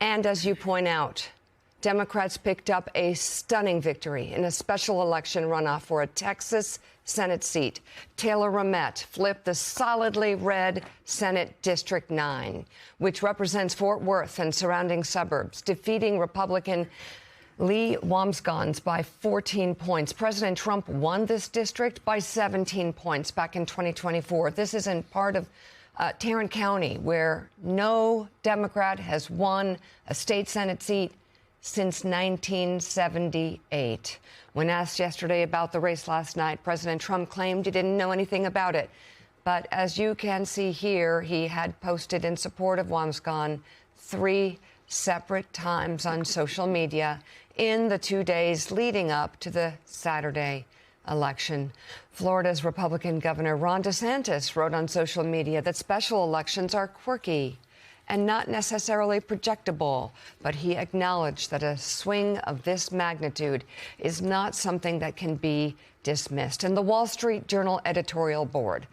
And as you point out, Democrats picked up a stunning victory in a special election runoff for a Texas Senate seat. Taylor Ramett flipped the solidly red Senate District 9, which represents Fort Worth and surrounding suburbs, defeating Republican Lee Wambsgans by 14 points. President Trump won this district by 17 points back in 2024. This is in part of Tarrant County, where no Democrat has won a state Senate seat since 1978. When asked yesterday about the race last night, President Trump claimed he didn't know anything about it. But as you can see here, he had posted in support of Wambsgans 3 separate times on social media in the 2 days leading up to the Saturday election. Florida's Republican Governor Ron DeSantis wrote on social media that special elections are quirky and not necessarily projectable, but he acknowledged that a swing of this magnitude is not something that can be dismissed. And the Wall Street Journal editorial board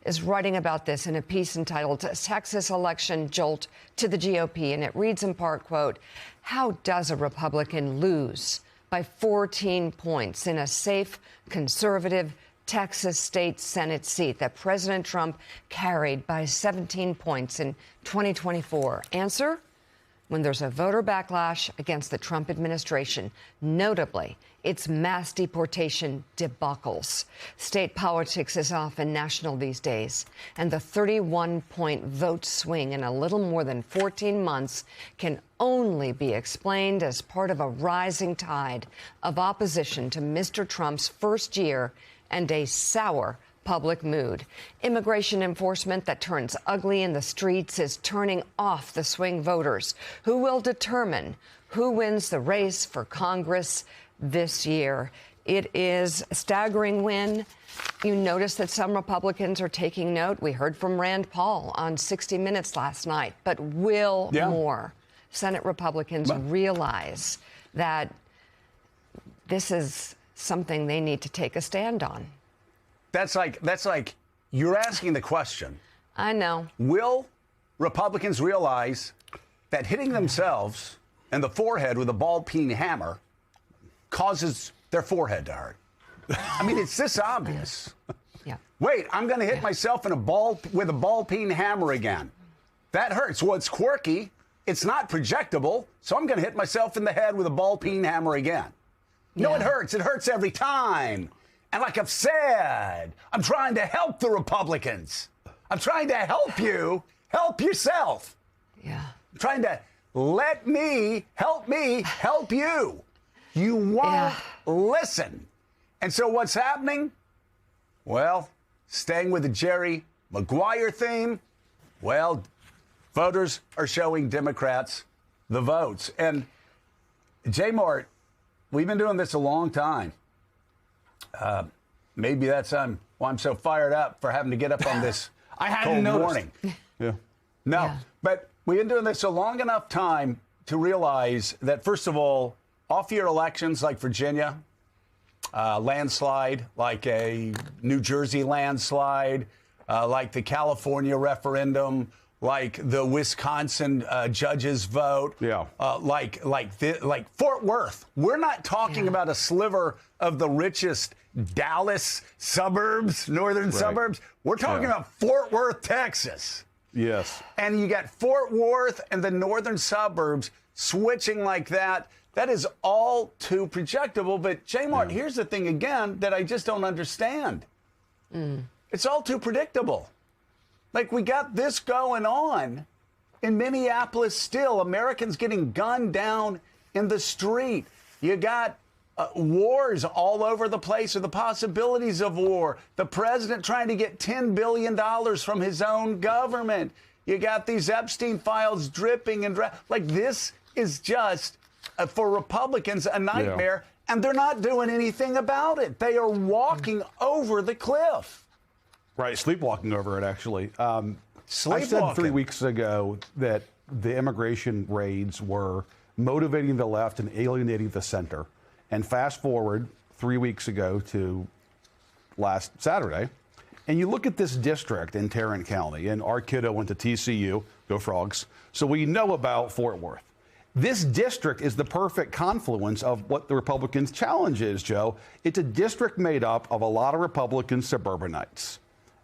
is writing about this in a piece entitled Texas Election Jolt to the GOP, and it reads in part, quote, "How does a Republican lose by 14 points in a safe, conservative Texas state Senate seat that President Trump carried by 17 points in 2024? Answer: when there's a voter backlash against the Trump administration, notably its mass deportation debacles. State politics is often national these days, and the 31-point vote swing in a little more than 14 months can only be explained as part of a rising tide of opposition to Mr. Trump's first year and a sour public mood. Immigration enforcement that turns ugly in the streets is turning off the swing voters who will determine who wins the race for Congress this year. It is a staggering win. You notice that some Republicans are taking note. We heard from Rand Paul on 60 Minutes last night. But will more Senate Republicans realize that this is something they need to take a stand on? That's like you're asking the question. I know. Will Republicans realize that hitting themselves in the forehead with a ball-peen hammer causes their forehead to hurt? I mean, it's this obvious. Yeah. Wait, I'm going to hit myself with a ball-peen hammer again. That hurts. Well, it's quirky. It's not projectable. So I'm going to hit myself in the head with a ball-peen hammer again. No, it hurts. It hurts every time. And like I've said, I'm trying to help the Republicans. I'm trying to help you help yourself. Yeah. I'm trying to let me help you. You won't listen. And so what's happening? Well, staying with the Jerry Maguire theme, well, voters are showing Democrats the votes. And J. Mart, we've been doing this a long time. Maybe that's why I'm so fired up for having to get up on this I hadn't cold noticed. morning. But we've been doing this a long enough time to realize that, first of all, off-year elections like Virginia, landslide, like a New Jersey landslide, like the California referendum, like the Wisconsin judges vote, like Fort Worth. We're not talking about a sliver of the richest Dallas suburbs, northern suburbs. We're talking about Fort Worth, Texas. Yes. And you got Fort Worth and the northern suburbs switching like that. That is all too projectable. But, J. Mart, here's the thing again that I just don't understand. It's all too predictable. Like, we got this going on in Minneapolis still. Americans getting gunned down in the street. You got wars all over the place, or the possibilities of war. The president trying to get $10 billion from his own government. You got these Epstein files dripping and like, this is just, for Republicans, a nightmare. And they're not doing anything about it. They are walking over the cliff. Right, sleepwalking over it, actually. I Sleepwalking. said 3 weeks ago that the immigration raids were motivating the left and alienating the center. And fast forward 3 weeks ago to last Saturday, and you look at this district in Tarrant County, and our kiddo went to TCU, go Frogs, so we know about Fort Worth. This district is the perfect confluence of what the Republicans' challenge is, Joe. It's a district made up of a lot of Republican suburbanites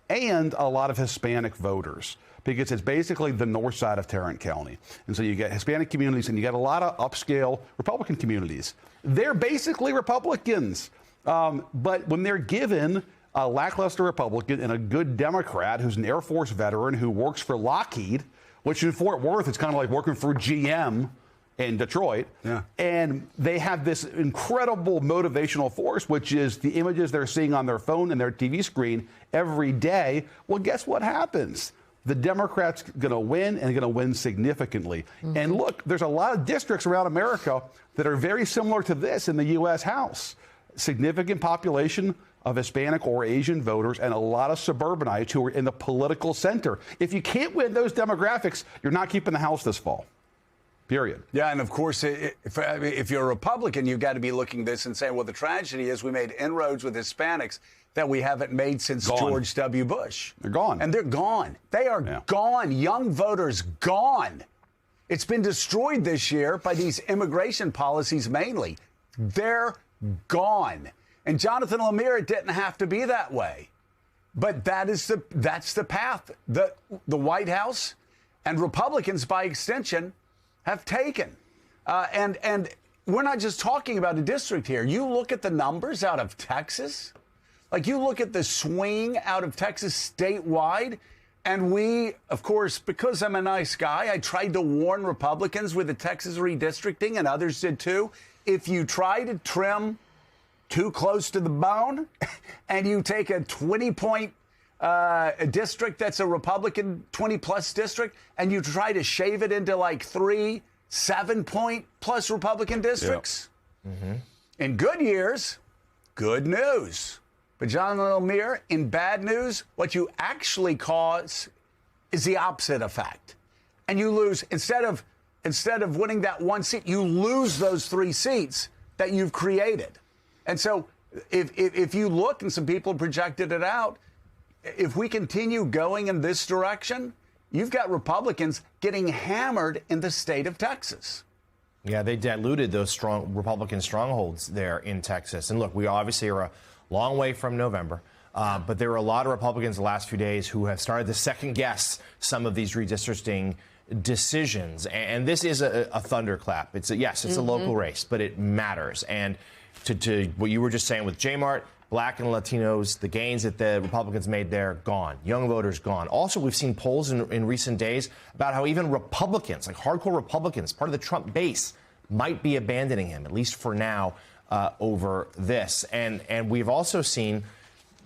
and a lot of Hispanic voters, because it's basically the north side of Tarrant County. And so you get Hispanic communities and you get a lot of upscale Republican communities. They're basically Republicans. But when they're given a lackluster Republican and a good Democrat who's an Air Force veteran who works for Lockheed, which in Fort Worth, it's kind of like working for GM in Detroit. Yeah. And they have this incredible motivational force, which is the images they're seeing on their phone and their TV screen every day. Well, guess what happens? The Democrats going to win and going to win significantly. Mm-hmm. And look, there's a lot of districts around America that are very similar to this in the U.S. House. Significant population of Hispanic or Asian voters and a lot of suburbanites who are in the political center. If you can't win those demographics, you're not keeping the House this fall. Period. Yeah, and of course, if you're a Republican, you've got to be looking at this and saying, well, the tragedy is we made inroads with Hispanics that we haven't made since George W. Bush. They're gone. And they're gone. They are gone. Young voters gone. It's been destroyed this year by these immigration policies mainly. They're gone. And Jonathan Lemire, it didn't have to be that way. But that's the path the White House and Republicans, by extension, have taken. And we're not just talking about a district here. You look at the numbers out of Texas. Like, you look at the swing out of Texas statewide. And we, of course, because I'm a nice guy, I tried to warn Republicans with the Texas redistricting, and others did too. If you try to trim too close to the bone and you take a 20-point district that's a Republican 20-plus district and you try to shave it into like 3 7-point plus Republican districts, in good years, good news. But Jonathan Lemire, in bad news, what you actually cause is the opposite effect. And you lose, instead of winning that one seat, you lose those 3 seats that you've created. And so if you look, and some people projected it out, if we continue going in this direction, you've got Republicans getting hammered in the state of Texas. Yeah, they diluted those strong Republican strongholds there in Texas. And look, we obviously are a long way from November. But there were a lot of Republicans the last few days who have started to second guess some of these redistricting decisions. And this is a thunderclap. It's a local race, but it matters. And to what you were just saying with J-Mart, Black and Latinos, the gains that the Republicans made there, gone. Young voters, gone. Also, we've seen polls in recent days about how even Republicans, like hardcore Republicans, part of the Trump base, might be abandoning him, at least for now, over this. And we've also seen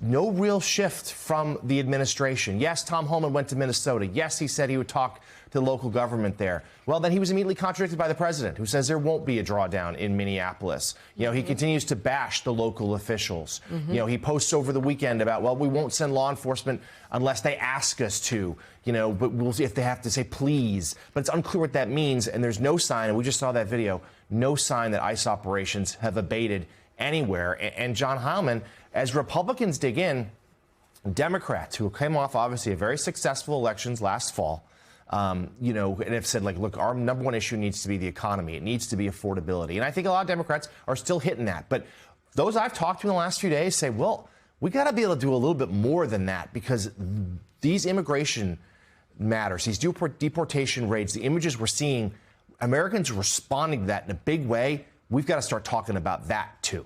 no real shift from the administration. Yes, Tom Homan went to Minnesota. Yes, he said he would talk to local government there. Well, then he was immediately contradicted by the president, who says there won't be a drawdown in Minneapolis. You know, he continues to bash the local officials. You know, he posts over the weekend about, well, we won't send law enforcement unless they ask us to, you know, but we'll see if they have to say please. But it's unclear what that means, and there's no sign, and we just saw that video, no sign that ICE operations have abated anywhere. And John Heilemann, as Republicans dig in, Democrats, who came off obviously a very successful elections last fall, you know, and have said, like, look, our number one issue needs to be the economy. It needs to be affordability. And I think a lot of Democrats are still hitting that. But those I've talked to in the last few days say, well, we got to be able to do a little bit more than that, because these immigration matters, these deportation rates, the images we're seeing, Americans responding to that in a big way. We've got to start talking about that, too.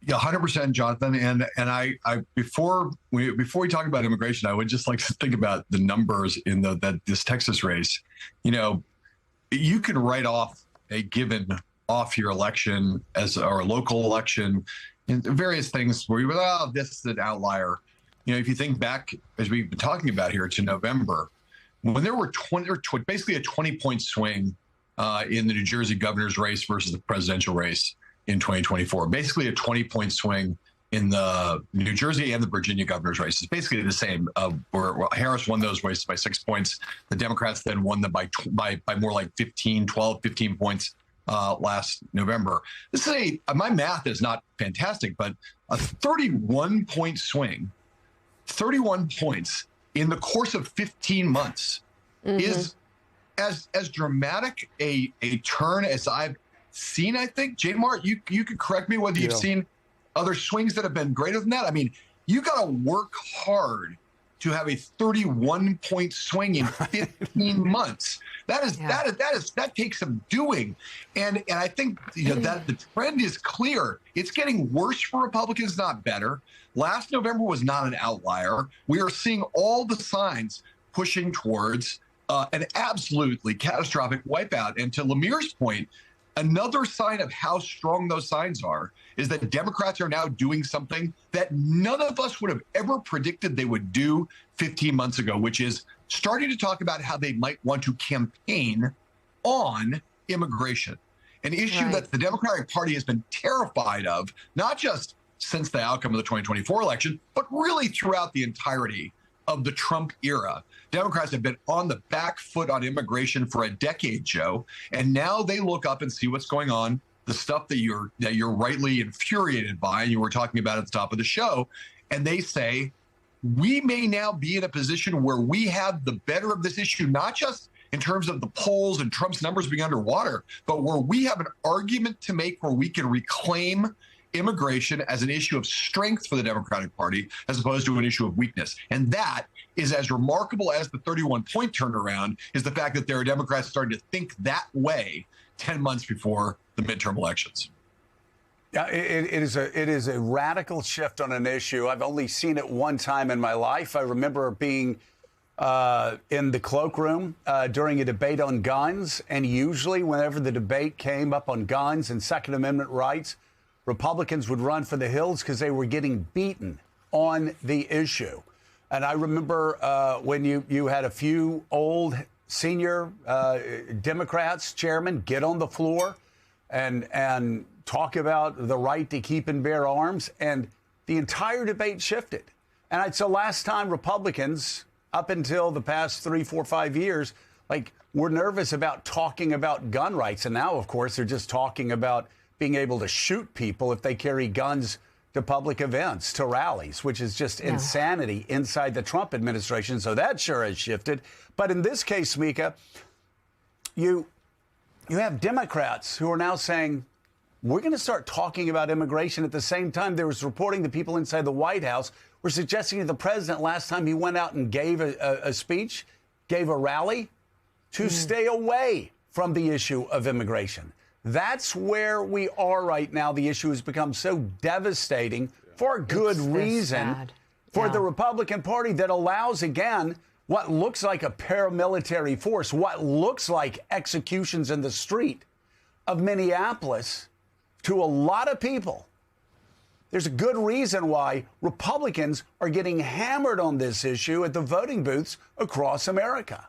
Yeah, 100%, Jonathan. And I before we talk about immigration, I would just like to think about the numbers in this Texas race. You know, you can write off a given off-year election or a local election, and various things where you go, oh, this is an outlier. You know, if you think back, as we've been talking about here, to November, when there were basically a 20-point swing in the New Jersey governor's race versus the presidential race in 2024, basically a 20-point swing in the New Jersey and the Virginia governor's race. It's basically the same. Where Harris won those races by 6 points. The Democrats then won them by more like 15 points last November. This is my math is not fantastic, but a 31-point swing, 31 points in the course of 15 months is as dramatic a turn as I've seen, I think, J. Mart, you could correct me whether you've seen other swings that have been greater than that. I mean, you got to work hard to have a 31-point swing in 15 months. That takes some doing, and I think that the trend is clear. It's getting worse for Republicans, not better. Last November was not an outlier. We are seeing all the signs pushing towards an absolutely catastrophic wipeout. And to Lamir's point, another sign of how strong those signs are is that Democrats are now doing something that none of us would have ever predicted they would do 15 months ago, which is starting to talk about how they might want to campaign on immigration, an issue that the Democratic Party has been terrified of, not just since the outcome of the 2024 election, but really throughout the entirety of the Trump era. Democrats have been on the back foot on immigration for a decade, Joe, and now they look up and see what's going on, the stuff that you're rightly infuriated by, and you were talking about at the top of the show, and they say, we may now be in a position where we have the better of this issue, not just in terms of the polls and Trump's numbers being underwater, but where we have an argument to make where we can reclaim immigration as an issue of strength for the Democratic Party as opposed to an issue of weakness. And that is as remarkable as the 31-point turnaround is the fact that there are Democrats starting to think that way 10 months before the midterm elections. Yeah, it is a radical shift on an issue. I've only seen it one time in my life. I remember being in the cloakroom during a debate on guns, and usually whenever the debate came up on guns and Second Amendment rights, Republicans would run for the hills because they were getting beaten on the issue. And I remember when you had a few old senior Democrats, chairman, get on the floor and talk about the right to keep and bear arms, and the entire debate shifted. And it's the last time Republicans, up until the past 3, 4, 5 years, were nervous about talking about gun rights. And now, of course, they're just talking about being able to shoot people if they carry guns to public events, to rallies, which is just insanity inside the Trump administration. So that sure has shifted. But in this case, Mika, you have Democrats who are now saying, we're going to start talking about immigration. At the same time, there was reporting that people inside the White House were suggesting to the president last time he went out and gave a speech, gave a rally, to stay away from the issue of immigration. That's where we are right now. The issue has become so devastating for good reason for the Republican Party that allows, again, what looks like a paramilitary force, what looks like executions in the street of Minneapolis to a lot of people. There's a good reason why Republicans are getting hammered on this issue at the voting booths across America.